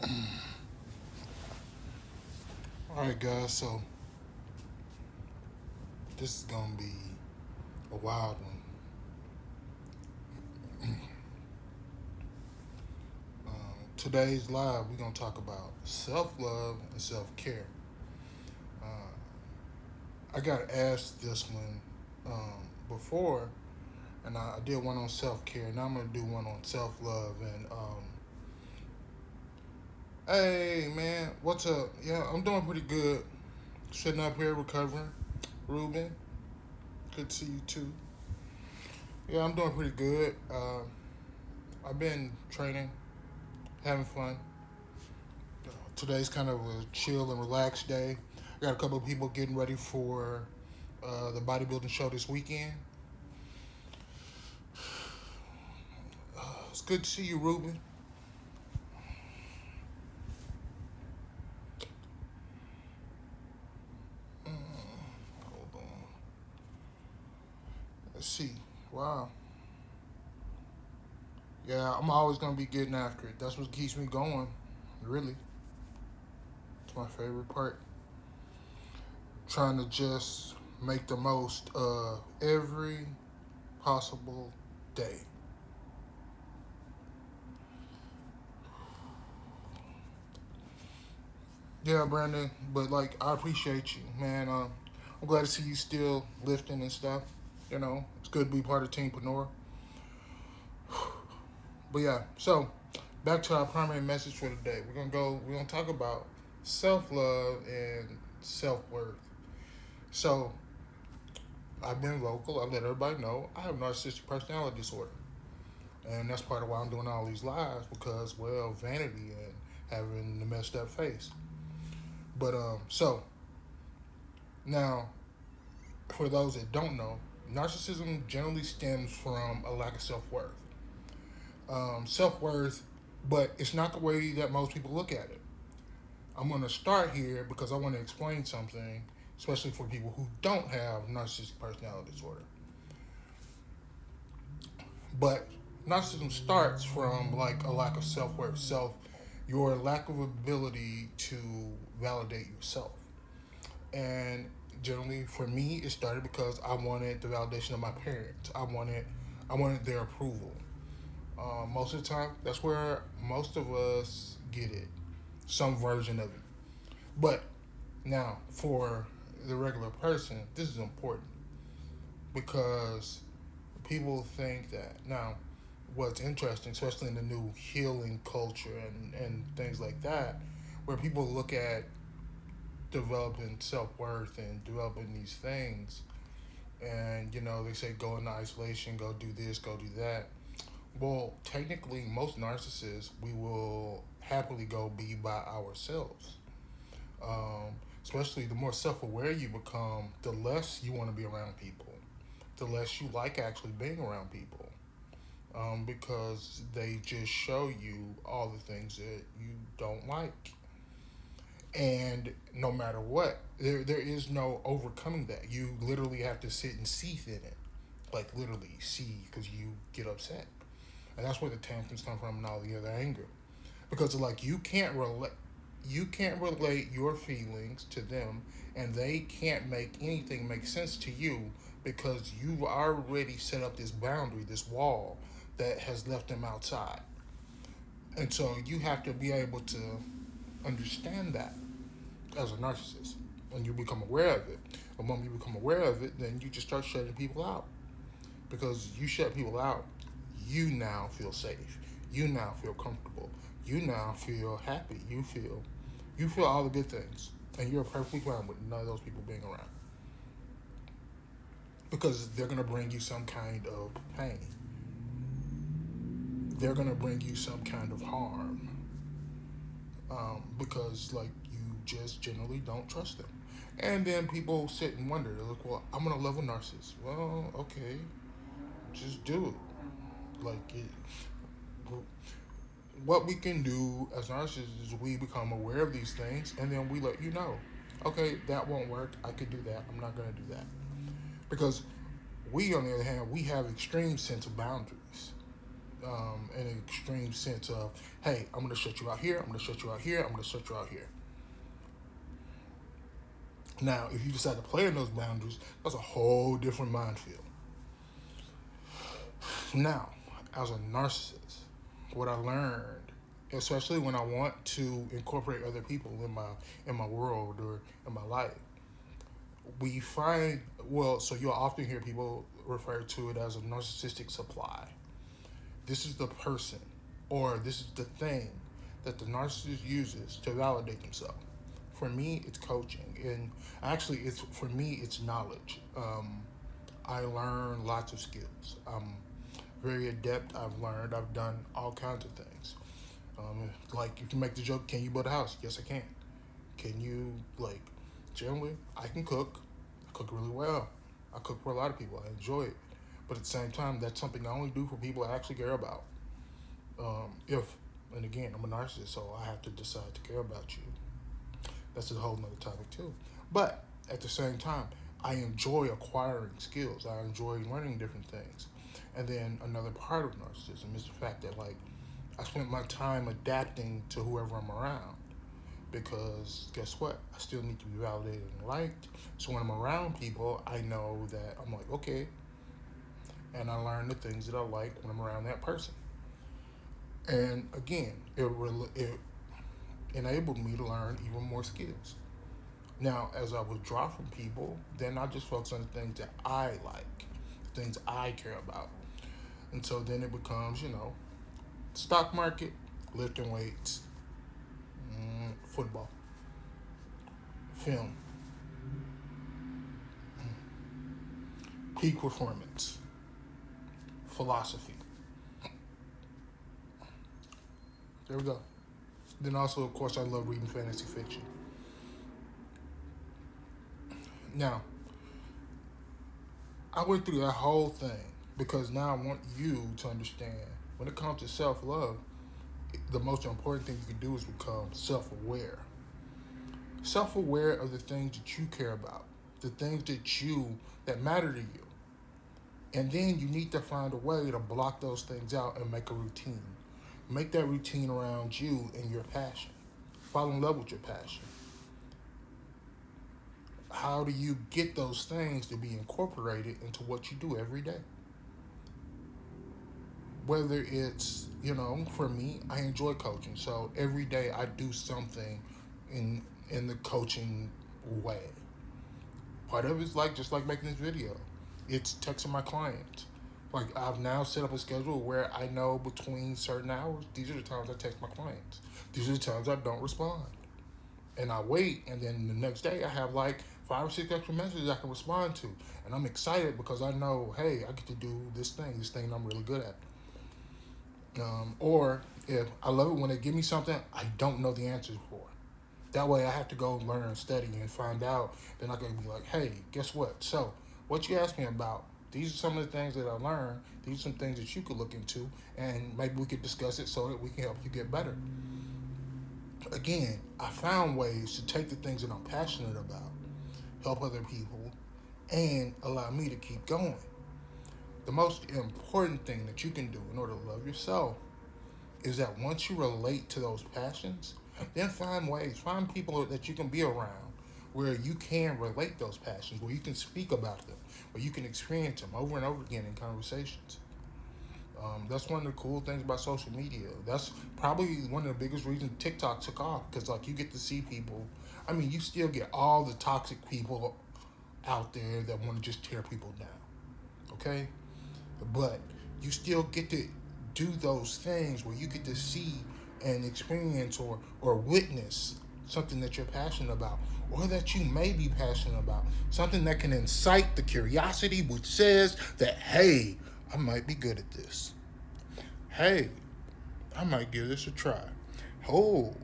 All right, guys. So this is gonna be a wild one. Today's live, we're gonna talk about self-love and self-care. I got asked this one before, and I did one on self-care. Now I'm gonna do one on self-love. And hey, man, what's up? Yeah, I'm doing pretty good. Sitting up here recovering. Ruben, good to see you too. Yeah, I'm doing pretty good. I've been training, having fun. Today's kind of a chill and relaxed day. I got a couple of people getting ready for the bodybuilding show this weekend. It's good to see you, Ruben. Hold on. Let's see. Wow. Yeah, I'm always gonna be getting after it. That's what keeps me going. Really, it's my favorite part. Trying to just make the most of every possible day. Yeah, Brandon, but like I appreciate you, man. I'm glad to see you still lifting and stuff. It's good to be part of Teampreneur. But yeah, so back to our primary message for today. We're gonna talk about self love and self worth. So I've been vocal. I let everybody know I have narcissistic personality disorder, and that's part of why I'm doing all these lives because well, vanity and having the messed up face. But so now for those that don't know, narcissism generally stems from a lack of self worth. Self worth, but it's not the way that most people look at it. I'm going to start here because I want to explain something, especially for people who don't have narcissistic personality disorder. But narcissism starts from like a lack of self worth, your lack of ability to validate yourself. And generally, for me, it started because I wanted the validation of my parents. I wanted their approval. Most of the time, that's where most of us get it, some version of it. But now, for the regular person, this is important because people think that now what's interesting, especially in the new healing culture and things like that, where people look at developing self worth and developing these things, and they say go into isolation, go do this, go do that. Well, technically, most narcissists we will happily go be by ourselves. Um, Especially the more self aware you become, the less you want to be around people, the less you like actually being around people. Because they just show you all the things that you don't like. And no matter what, there is no overcoming that. You literally have to sit and seethe in it. Like literally seethe because you get upset. And that's where the tantrums come from and all the other anger. Because like you can't relate your feelings to them and they can't make anything make sense to you because you've already set up this boundary, this wall that has left them outside. And so you have to be able to understand that as a narcissist and you become aware of it. And when you become aware of it, then you just start shutting people out. Because you shut people out, you now feel safe. You now feel comfortable. You now feel happy. You feel all the good things. And you're perfectly fine with none of those people being around. Because they're gonna bring you some kind of pain. They're gonna bring you some kind of harm. Because like you just generally don't trust them. And then people sit and wonder, they're like, well, I'm gonna love a narcissist. Well, okay, just do it. Like it, what we can do as narcissists is we become aware of these things and then we let you know. Okay, that won't work. I could do that. I'm not gonna do that. Because we on the other hand, we have extreme sense of boundaries. an extreme sense of, hey, I'm going to shut you out here, I'm going to shut you out here, I'm going to shut you out here. Now, if you decide to play in those boundaries, that's a whole different minefield. Now, as a narcissist, what I learned, especially when I want to incorporate other people in my world or in my life, we find, well, so you'll often hear people refer to it as a narcissistic supply. This is the person, or this is the thing that the narcissist uses to validate themselves. For me, it's coaching, and actually, it's for me, it's knowledge. I learn lots of skills. I'm very adept. I've done all kinds of things. Like you can make the joke, can you build a house? Yes, I can. Can you like generally? I can cook. I cook really well. I cook for a lot of people. I enjoy it, but at the same time, that's something I only do for people I actually care about. If and again, I'm a narcissist, so I have to decide to care about you. That's a whole nother topic too. But at the same time, I enjoy acquiring skills. I enjoy learning different things. And then another part of narcissism is the fact that like I spend my time adapting to whoever I'm around. Because guess what? I still need to be validated and liked. So when I'm around people, I know that I'm like, okay, and I learn the things that I like when I'm around that person. And again, it enabled me to learn even more skills. Now, as I withdraw from people, then I just focus on the things that I like, the things I care about. And so then it becomes, stock market, lifting weights, football, film, peak performance, philosophy. There we go. Then also, of course, I love reading fantasy fiction. Now, I went through that whole thing because now I want you to understand when it comes to self love, the most important thing you can do is become self aware. Self aware of the things that you care about, the things that matter to you. And then you need to find a way to block those things out and make a routine. Make that routine around you and your passion. Fall in love with your passion. How do you get those things to be incorporated into what you do every day? Whether it's, for me, I enjoy coaching. So every day I do something in the coaching way. Part of it's like just like making this video. It's texting my clients. Like I've now set up a schedule where I know between certain hours, these are the times I text my clients. These are the times I don't respond. And I wait, and then the next day I have like 5 or 6 extra messages I can respond to. And I'm excited because I know, hey, I get to do this thing I'm really good at. Or if I love it when they give me something I don't know the answers for. That way I have to go learn, study, and find out. Then I can be like, hey, guess what? So, what you asked me about, these are some of the things that I learned. These are some things that you could look into, and maybe we could discuss it so that we can help you get better. Again, I found ways to take the things that I'm passionate about, help other people, and allow me to keep going. The most important thing that you can do in order to love yourself is that once you relate to those passions, then find people that you can be around where you can relate those passions, where you can speak about them, where you can experience them over and over again in conversations. That's one of the cool things about social media. That's probably one of the biggest reasons TikTok took off because like you get to see people. I mean, you still get all the toxic people out there that want to just tear people down. Okay, but you still get to do those things where you get to see and experience or witness something that you're passionate about or that you may be passionate about, something that can incite the curiosity which says that, hey, I might be good at this. Hey, I might give this a try. Oh,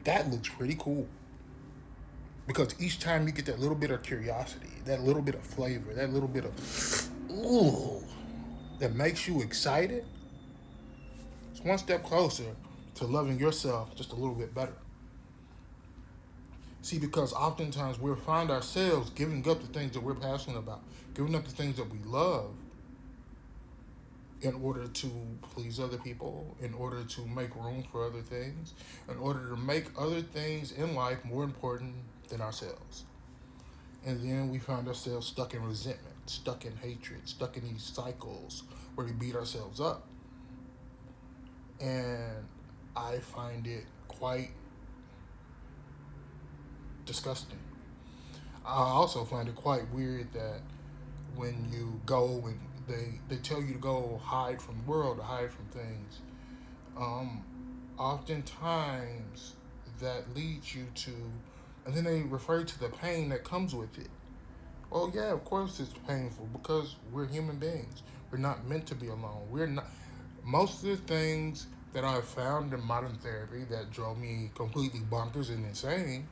that looks pretty cool. Because each time you get that little bit of curiosity, that little bit of flavor, that little bit of ooh, that makes you excited, it's one step closer to loving yourself just a little bit better. See, because oftentimes we find ourselves giving up the things that we're passionate about, giving up the things that we love in order to please other people, in order to make room for other things, in order to make other things in life more important than ourselves. And then we find ourselves stuck in resentment, stuck in hatred, stuck in these cycles where we beat ourselves up. And I find it quite disgusting. I also find it quite weird that when you go and they tell you to go hide from the world, to hide from things, um, oftentimes that leads you to, and then they refer to the pain that comes with it. Well, yeah, of course it's painful because we're human beings. We're not meant to be alone. We're not. Most of the things that I've found in modern therapy that drove me completely bonkers and insane,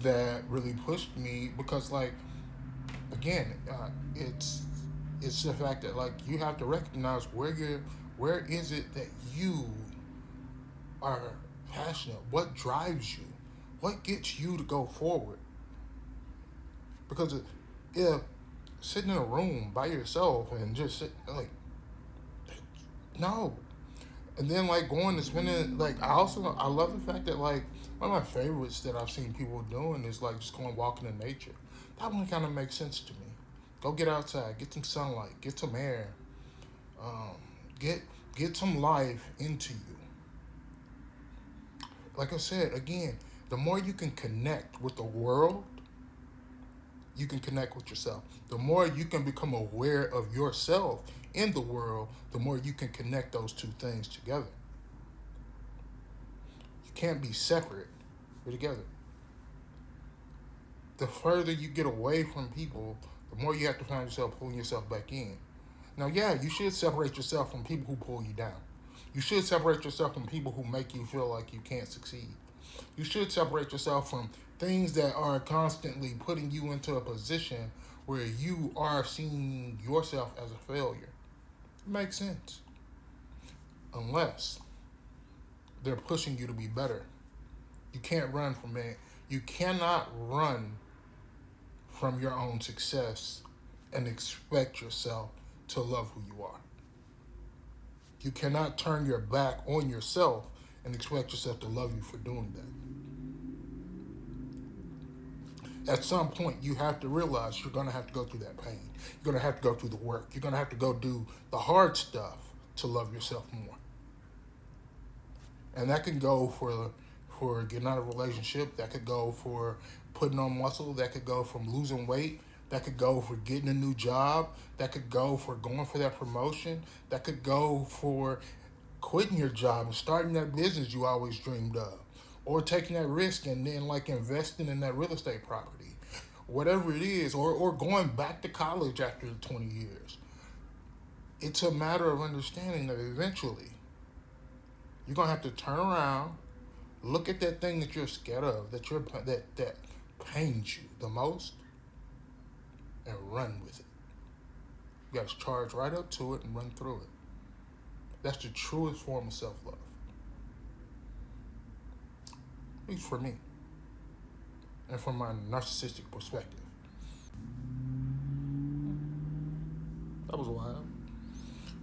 that really pushed me because, like, again, it's the fact that like you have to recognize where is it that you are passionate, what drives you, what gets you to go forward. Because if sitting in a room by yourself and just sit like no, and then like going and spending like I love the fact that like one of my favorites that I've seen people doing is like just going walking in nature. That one kind of makes sense to me. Go get outside, get some sunlight, get some air, um, get get some life into you. Like I said again, the more you can connect with the world, you can connect with yourself. The more you can become aware of yourself in the world, the more you can connect those two things together. You can't be separate. We're together. The further you get away from people, the more you have to find yourself pulling yourself back in. Now, yeah, you should separate yourself from people who pull you down. You should separate yourself from people who make you feel like you can't succeed. You should separate yourself from things that are constantly putting you into a position where you are seeing yourself as a failure. It makes sense. Unless they're pushing you to be better. You can't run from it. You cannot run from your own success and expect yourself to love who you are. You cannot turn your back on yourself and expect yourself to love you for doing that. At some point, you have to realize you're going to have to go through that pain. You're going to have to go through the work. You're going to have to go do the hard stuff to love yourself more. And that can go for getting out of a relationship. That could go for putting on muscle. That could go from losing weight. That could go for getting a new job. That could go for going for that promotion. That could go for quitting your job and starting that business you always dreamed of. Or taking that risk and then like investing in that real estate property. Whatever it is, or going back to college after 20 years. It's a matter of understanding that eventually you're gonna have to turn around, look at that thing that you're scared of, that pains you the most, and run with it. You gotta charge right up to it and run through it. That's the truest form of self-love. At least for me. And from my narcissistic perspective. That was wild.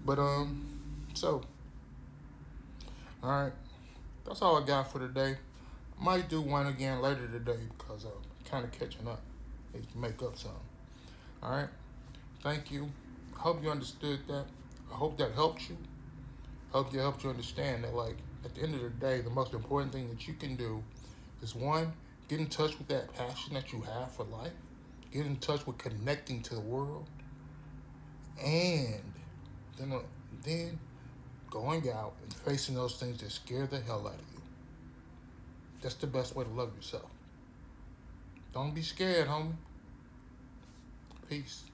But so, alright. That's all I got for today. I might do one again later today because I'm kind of catching up. Need to make up some. All right. Thank you. I hope you understood that. I hope that helped you. I hope that helped you understand that, like, at the end of the day, the most important thing that you can do is one, get in touch with that passion that you have for life. Get in touch with connecting to the world. And then, then going out and facing those things that scare the hell out of you. That's the best way to love yourself. Don't be scared, homie. Peace.